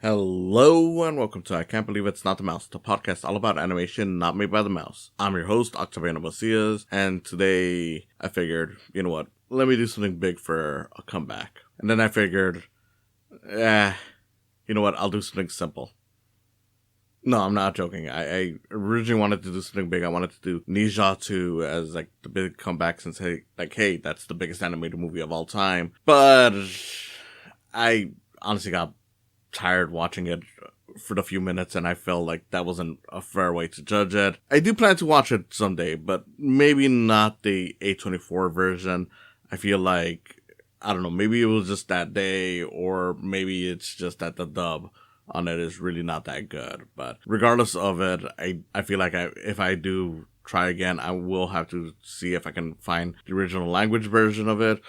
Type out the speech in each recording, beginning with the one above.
Hello and welcome to I Can't Believe It's Not the Mouse, the podcast all about animation not made by the mouse. I'm your host, Octaviano Macias, and today I figured, you know what, let me do something big for a comeback. And then I figured, you know what, I'll do something simple. No, I'm not joking. I originally wanted to do something big. I wanted to do Ninja 2 as like the big comeback since hey, that's the biggest animated movie of all time. But I honestly got tired watching it for the few minutes, and I felt like that wasn't a fair way to judge it. I do plan to watch it someday, but maybe not the A24 version. I feel like, I don't know, maybe it was just that day, or maybe it's just that the dub on it is really not that good. But regardless of it, I feel like if I do try again, I will have to see if I can find the original language version of it,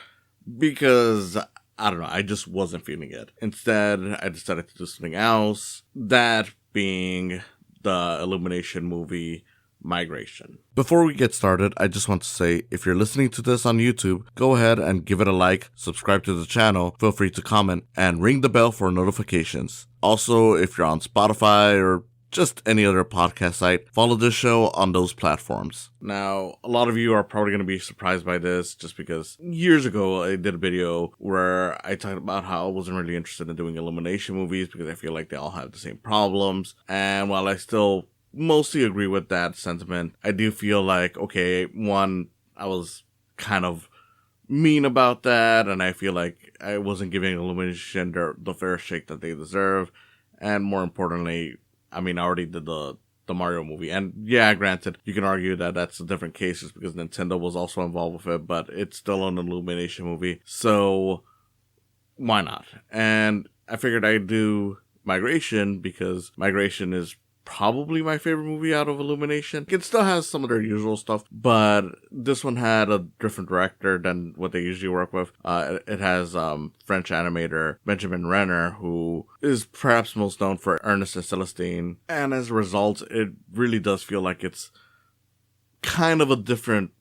because I don't know, I just wasn't feeling it. Instead, I decided to do something else, that being the Illumination movie, Migration. Before we get started, I just want to say, if you're listening to this on YouTube, go ahead and give it a like, subscribe to the channel, feel free to comment, and ring the bell for notifications. Also, if you're on Spotify or just any other podcast site, follow this show on those platforms. Now, a lot of you are probably going to be surprised by this just because years ago I did a video where I talked about how I wasn't really interested in doing Illumination movies because I feel like they all have the same problems. And while I still mostly agree with that sentiment, I do feel like, okay, one, I was kind of mean about that, and I feel like I wasn't giving Illumination the fair shake that they deserve. And more importantly, I mean, I already did the Mario movie. And yeah, granted, you can argue that that's a different case just because Nintendo was also involved with it, but it's still an Illumination movie. So why not? And I figured I'd do Migration because Migration is probably my favorite movie out of Illumination. It still has some of their usual stuff, but this one had a different director than what they usually work with. It has French animator Benjamin Renner, who is perhaps most known for Ernest and Celestine, and as a result, it really does feel like it's kind of a different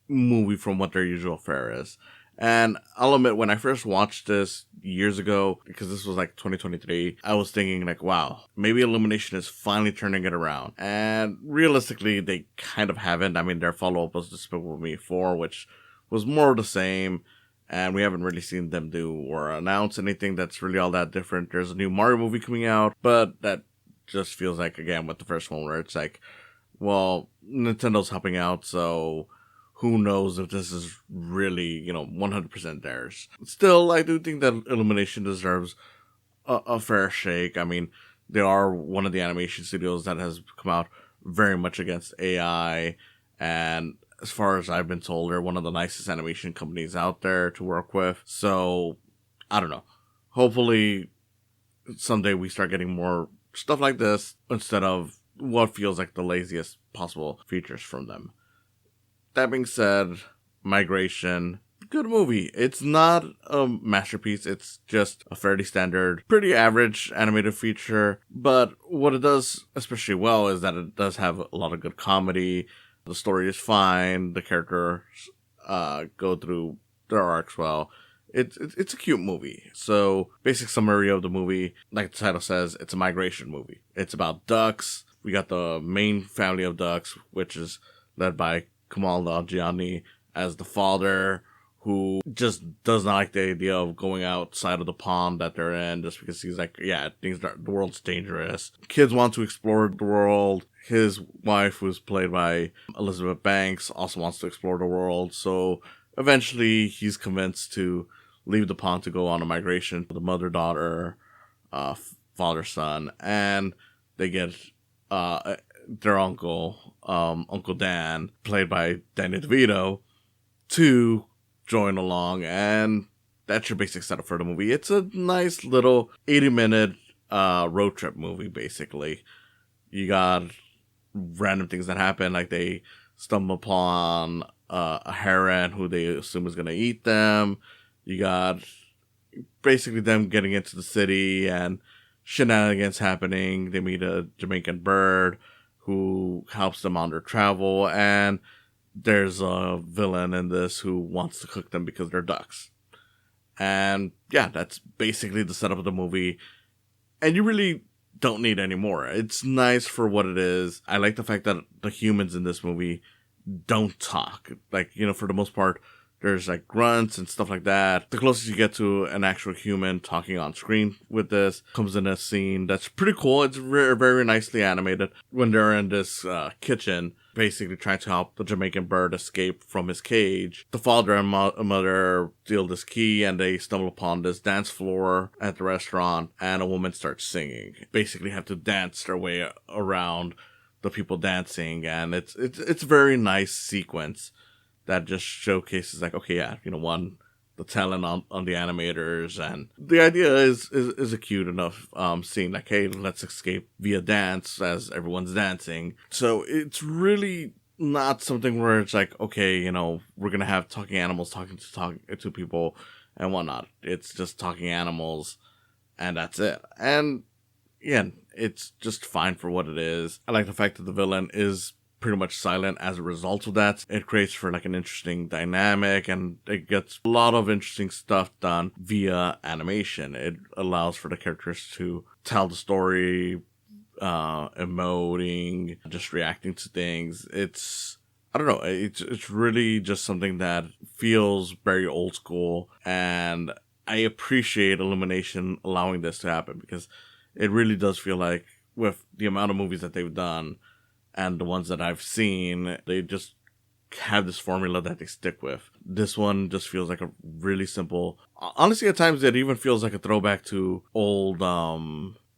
movie from what their usual fare is. And I'll admit, when I first watched this years ago, because this was like 2023, I was thinking like, wow, maybe Illumination is finally turning it around. And realistically, they kind of haven't. I mean, their follow-up was Despicable Me 4, which was more of the same. And we haven't really seen them do or announce anything that's really all that different. There's a new Mario movie coming out, but that just feels like, again, with the first one, where it's like, well, Nintendo's helping out, so who knows if this is really, 100% theirs. Still, I do think that Illumination deserves a fair shake. I mean, they are one of the animation studios that has come out very much against AI, and as far as I've been told, they're one of the nicest animation companies out there to work with. So, I don't know. Hopefully, someday we start getting more stuff like this instead of what feels like the laziest possible features from them. That being said, Migration, good movie. It's not a masterpiece. It's just a fairly standard, pretty average animated feature. But what it does especially well is that it does have a lot of good comedy. The story is fine. The characters go through their arcs well. It's a cute movie. So, basic summary of the movie, like the title says, it's a migration movie. It's about ducks. We got the main family of ducks, which is led by Kamal Nanjiani as the father, who just does not like the idea of going outside of the pond that they're in, just because he's like, the world's dangerous. Kids want to explore the world. His wife, who's played by Elizabeth Banks, also wants to explore the world. So eventually he's convinced to leave the pond to go on a migration. The mother-daughter, father-son, and they get their uncle, Uncle Dan, played by Danny DeVito, to join along, and that's your basic setup for the movie. It's a nice little 80-minute road trip movie, basically. You got random things that happen, like they stumble upon a heron who they assume is going to eat them. You got basically them getting into the city and shenanigans happening. They meet a Jamaican bird who helps them on their travel, and there's a villain in this who wants to cook them because they're ducks. And yeah, that's basically the setup of the movie. And you really don't need any more. It's nice for what it is. I like the fact that the humans in this movie don't talk. Like, for the most part, there's like grunts and stuff like that. The closest you get to an actual human talking on screen with this comes in a scene that's pretty cool. It's very, very nicely animated when they're in this kitchen, basically trying to help the Jamaican bird escape from his cage. The father and mother steal this key and they stumble upon this dance floor at the restaurant, and a woman starts singing. Basically have to dance their way around the people dancing, and it's a very nice sequence that just showcases like, okay, yeah, the talent on the animators, and the idea is a cute enough scene, like, hey, let's escape via dance as everyone's dancing. So it's really not something where it's like, okay, we're gonna have talking animals talking to people and whatnot. It's just talking animals, and that's it. And again, it's just fine for what it is. I like the fact that the villain is pretty much silent as a result of that. It creates for like an interesting dynamic, and it gets a lot of interesting stuff done via animation. It allows for the characters to tell the story, emoting, just reacting to things. I don't know, it's really just something that feels very old school, and I appreciate Illumination allowing this to happen, because it really does feel like, with the amount of movies that they've done and the ones that I've seen, they just have this formula that they stick with. This one just feels like a really simple... Honestly, at times it even feels like a throwback to old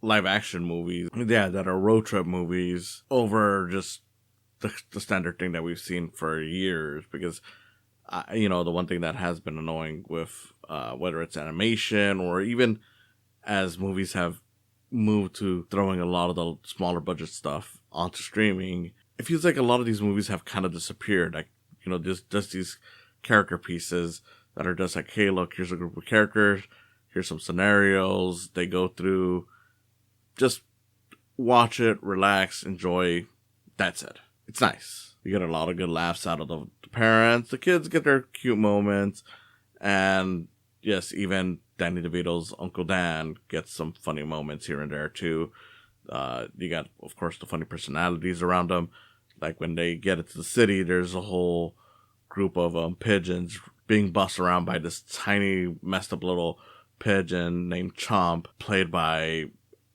live action movies. Yeah, that are road trip movies over just the standard thing that we've seen for years. Because, the one thing that has been annoying with whether it's animation or even as movies have moved to throwing a lot of the smaller budget stuff onto streaming, it feels like a lot of these movies have kind of disappeared. Like, just these character pieces that are just like, hey, look, here's a group of characters, here's some scenarios they go through, just watch it, relax, enjoy, that's it. It's nice. You get a lot of good laughs out of the parents, the kids get their cute moments, and yes, even Danny DeVito's Uncle Dan gets some funny moments here and there too. You got, of course, the funny personalities around them. Like when they get into the city, there's a whole group of pigeons being bussed around by this tiny, messed up little pigeon named Chomp, played by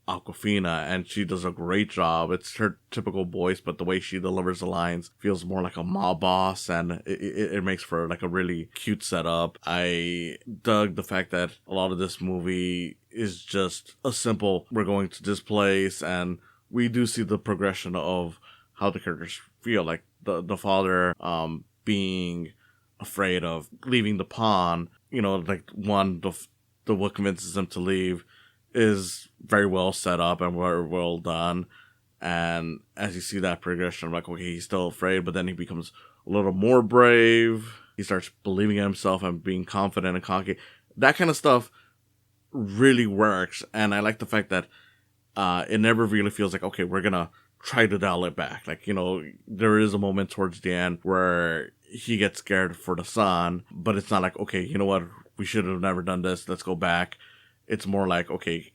Aquafina, and she does a great job. It's her typical voice, but the way she delivers the lines feels more like a mob boss, and it makes for like a really cute setup. I dug the fact that a lot of this movie is just a simple, we're going to this place, and we do see the progression of how the characters feel. Like the father being afraid of leaving the pawn, like the what convinces him to leave is very well set up and very well done. And as you see that progression, I'm like, okay, he's still afraid, but then he becomes a little more brave. He starts believing in himself and being confident and cocky. That kind of stuff really works. And I like the fact that it never really feels like, okay, we're gonna try to dial it back. Like, there is a moment towards the end where he gets scared for the son, but it's not like, okay, you know what, we should have never done this, let's go back. It's more like, okay,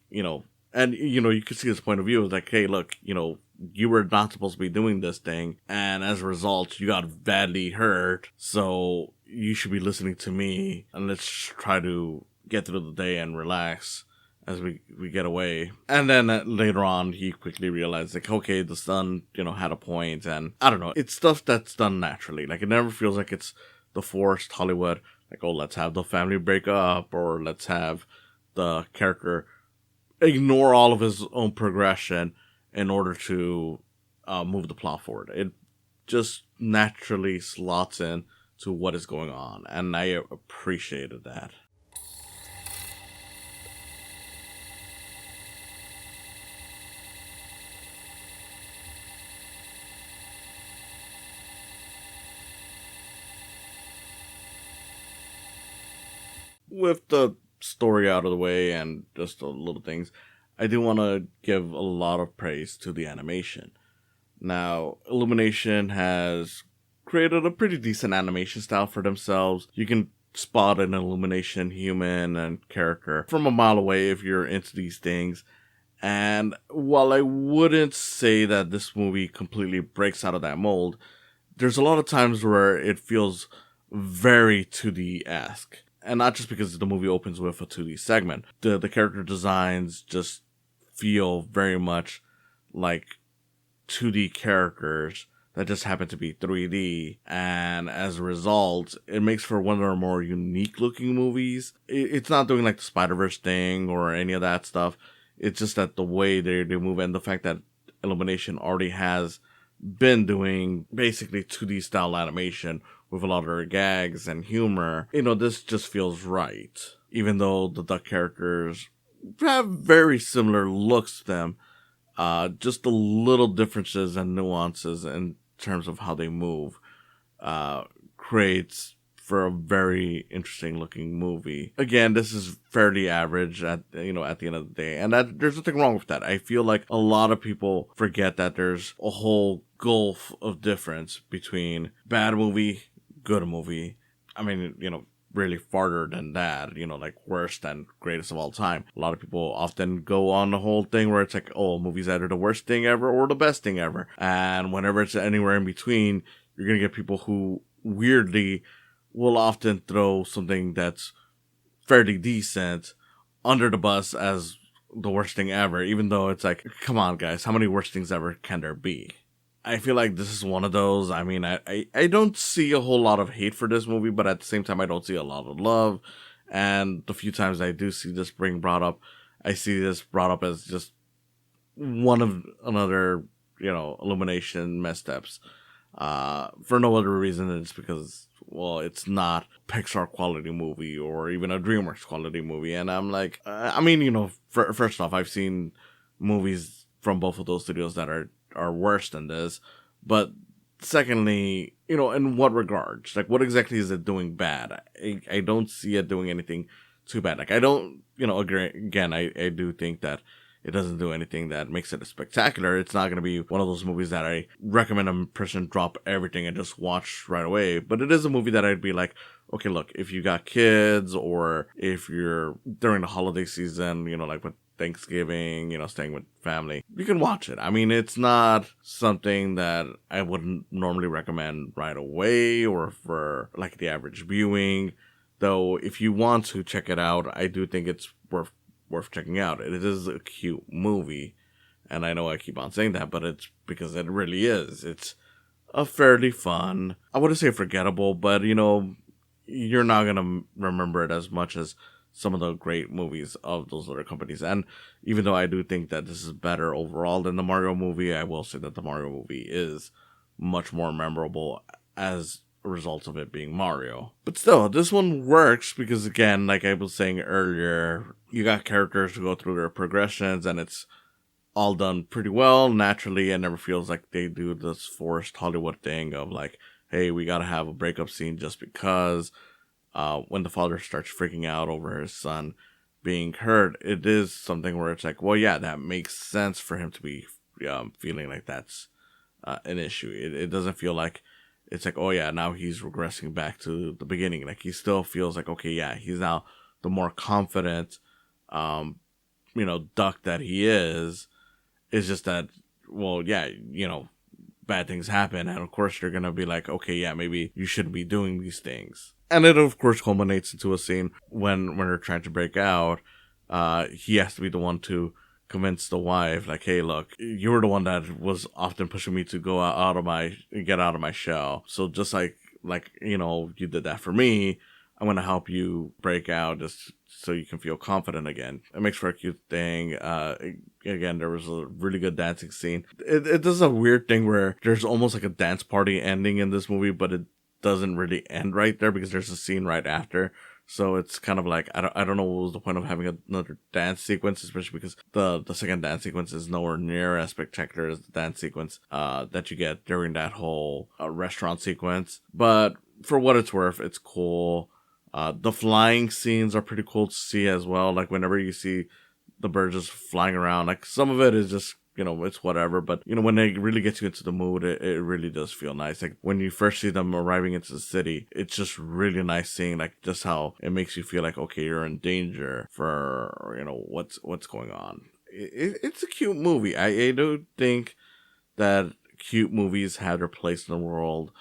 and, you can see his point of view. It's like, hey, look, you were not supposed to be doing this thing, and as a result, you got badly hurt, so you should be listening to me, and let's try to get through the day and relax as we get away. And then later on, he quickly realized, like, okay, the son, had a point, and I don't know, it's stuff that's done naturally. Like, it never feels like it's the forced Hollywood, like, oh, let's have the family break up, or let's have the character ignore all of his own progression in order to move the plot forward. It just naturally slots in to what is going on, and I appreciated that. With the story out of the way and just the little things, I do want to give a lot of praise to the animation. Now, Illumination has created a pretty decent animation style for themselves. You can spot an Illumination human and character from a mile away if you're into these things. And while I wouldn't say that this movie completely breaks out of that mold, there's a lot of times where it feels very 2D-esque. And not just because the movie opens with a 2D segment. The character designs just feel very much like 2D characters that just happen to be 3D, and as a result, it makes for one of our more unique looking movies. It's not doing like the Spider-Verse thing or any of that stuff. It's just that the way they move and the fact that Illumination already has been doing basically 2D style animation with a lot of their gags and humor, this just feels right. Even though the duck characters have very similar looks to them, just the little differences and nuances in terms of how they move creates for a very interesting looking movie. Again, this is fairly average at the end of the day, and that there's nothing wrong with that. I feel like a lot of people forget that there's a whole gulf of difference between bad movie, good movie. I mean, really farther than that, like worst and greatest of all time. A lot of people often go on the whole thing where it's like, oh, a movie's either the worst thing ever or the best thing ever. And whenever it's anywhere in between, you're going to get people who weirdly will often throw something that's fairly decent under the bus as the worst thing ever, even though it's like, come on guys, how many worst things ever can there be? I feel like this is one of those. I mean, I don't see a whole lot of hate for this movie, but at the same time, I don't see a lot of love. And the few times I do see this being brought up, I see this brought up as just one of another, Illumination missteps. For no other reason than it's because, well, it's not Pixar quality movie or even a DreamWorks quality movie. And I'm like, first off, I've seen movies from both of those studios that are worse than this, but secondly, in what regards? Like, what exactly is it doing bad? I don't see it doing anything too bad. Like, I don't, agree. Again, I do think that it doesn't do anything that makes it spectacular. It's not going to be one of those movies that I recommend a person drop everything and just watch right away. But it is a movie that I'd be like, okay, look, if you got kids or if you're during the holiday season, like with Thanksgiving, staying with family, you can watch it. I mean, it's not something that I wouldn't normally recommend right away or for like the average viewing. Though, if you want to check it out, I do think it's worth checking out. It is a cute movie, and I know I keep on saying that, but it's because it really is. It's a fairly fun, I wouldn't say forgettable, but you're not gonna remember it as much as some of the great movies of those other companies. And even though I do think that this is better overall than the Mario movie, I will say that the Mario movie is much more memorable as a result of it being Mario. But still, this one works because, again, like I was saying earlier, you got characters who go through their progressions and it's all done pretty well, naturally. It never feels like they do this forced Hollywood thing of like, hey, we gotta have a breakup scene just because. When the father starts freaking out over his son being hurt, it is something where it's like, well, yeah, that makes sense for him to be feeling like that's an issue. It doesn't feel like it's like, oh yeah, now he's regressing back to the beginning. Like, he still feels like, okay, yeah, he's now the more confident, duck that he is. It's just that, well, yeah, bad things happen, and of course you're gonna be like, okay, yeah, maybe you shouldn't be doing these things. And it of course culminates into a scene when they're trying to break out. He has to be the one to convince the wife, like, hey, look, you were the one that was often pushing me to get out of my shell. So just like you did that for me, I'm gonna help you break out just so you can feel confident again. It makes for a cute thing. Again, there was a really good dancing scene. It does a weird thing where there's almost like a dance party ending in this movie, but it doesn't really end right there because there's a scene right after. So it's kind of like, I don't know what was the point of having another dance sequence, especially because the second dance sequence is nowhere near as spectacular as the dance sequence that you get during that whole restaurant sequence. But for what it's worth, it's cool. The flying scenes are pretty cool to see as well. Like, whenever you see the birds just flying around, like, some of it is just, it's whatever. But, when they really get you into the mood, it really does feel nice. Like, when you first see them arriving into the city, it's just really nice seeing, like, just how it makes you feel like, okay, you're in danger for, what's going on. it's a cute movie. I do think that cute movies have their place in the world,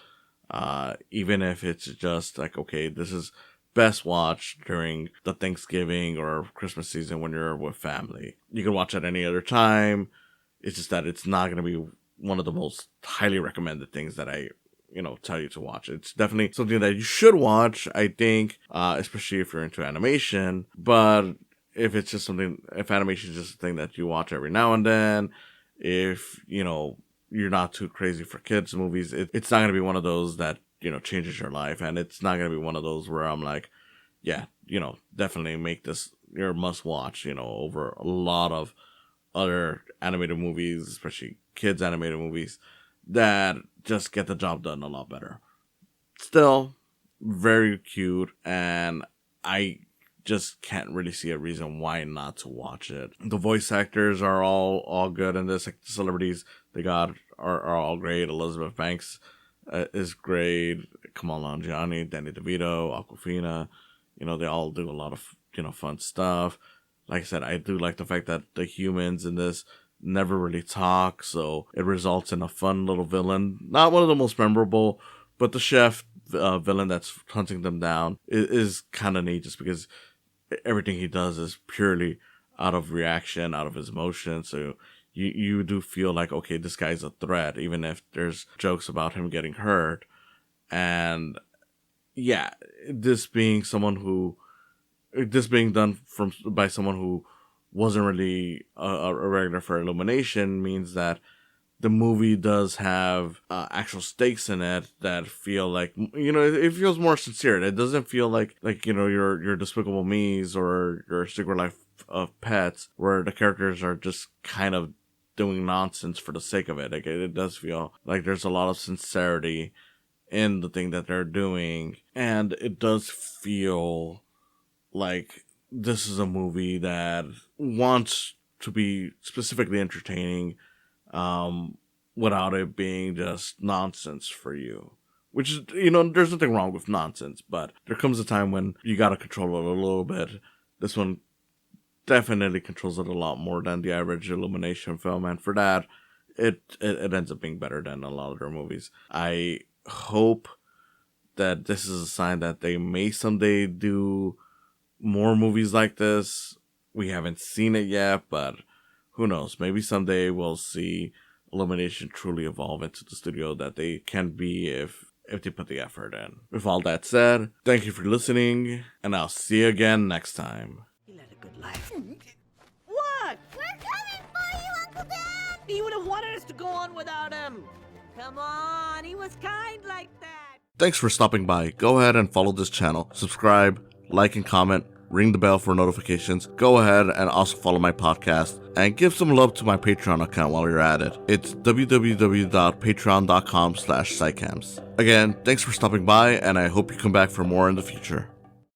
even if it's just like, okay, this is best watched during the Thanksgiving or Christmas season when you're with family. You can watch it any other time. It's just that it's not going to be one of the most highly recommended things that I, tell you to watch. It's definitely something that you should watch, I think, especially if you're into animation. But if it's just if animation is just a thing that you watch every now and then, if, you're not too crazy for kids movies, it's not going to be one of those that, changes your life. And it's not going to be one of those where I'm like, yeah, definitely make this your must watch, over a lot of other animated movies, especially kids animated movies, that just get the job done a lot better. Still, very cute, and I just can't really see a reason why not to watch it. The voice actors are all good in this. Like, the celebrities they got are all great. Elizabeth Banks is great. Kamal Nanjiani, Danny DeVito, Awkwafina. They all do a lot of fun stuff. Like I said, I do like the fact that the humans in this never really talk, so it results in a fun little villain. Not one of the most memorable, but the chef villain that's hunting them down is kind of neat, just because everything he does is purely out of reaction, out of his emotion. So you do feel like, okay, this guy's a threat, even if there's jokes about him getting hurt. And yeah, this being done by someone who wasn't really a regular for Illumination means that the movie does have actual stakes in it that feel like, it feels more sincere. It doesn't feel like your Despicable Me's or your Secret Life of Pets, where the characters are just kind of doing nonsense for the sake of it. Like, it does feel like there's a lot of sincerity in the thing that they're doing, and it does feel like this is a movie that wants to be specifically entertaining, without it being just nonsense for you. Which is, there's nothing wrong with nonsense, but there comes a time when you gotta control it a little bit. This one definitely controls it a lot more than the average Illumination film, and for that, it ends up being better than a lot of their movies. I hope that this is a sign that they may someday do more movies like this. We haven't seen it yet, but who knows? Maybe someday we'll see Illumination truly evolve into the studio that they can be if they put the effort in. With all that said, thank you for listening, and I'll see you again next time. He led a good life. What? We're coming for you, Uncle Dan! He would have wanted us to go on without him. Come on, he was kind like that. Thanks for stopping by. Go ahead and follow this channel. Subscribe, like and comment, ring the bell for notifications. Go ahead and also follow my podcast and give some love to my Patreon account while you're at it. It's www.patreon.com/psycams. Again, thanks for stopping by, and I hope you come back for more in the future.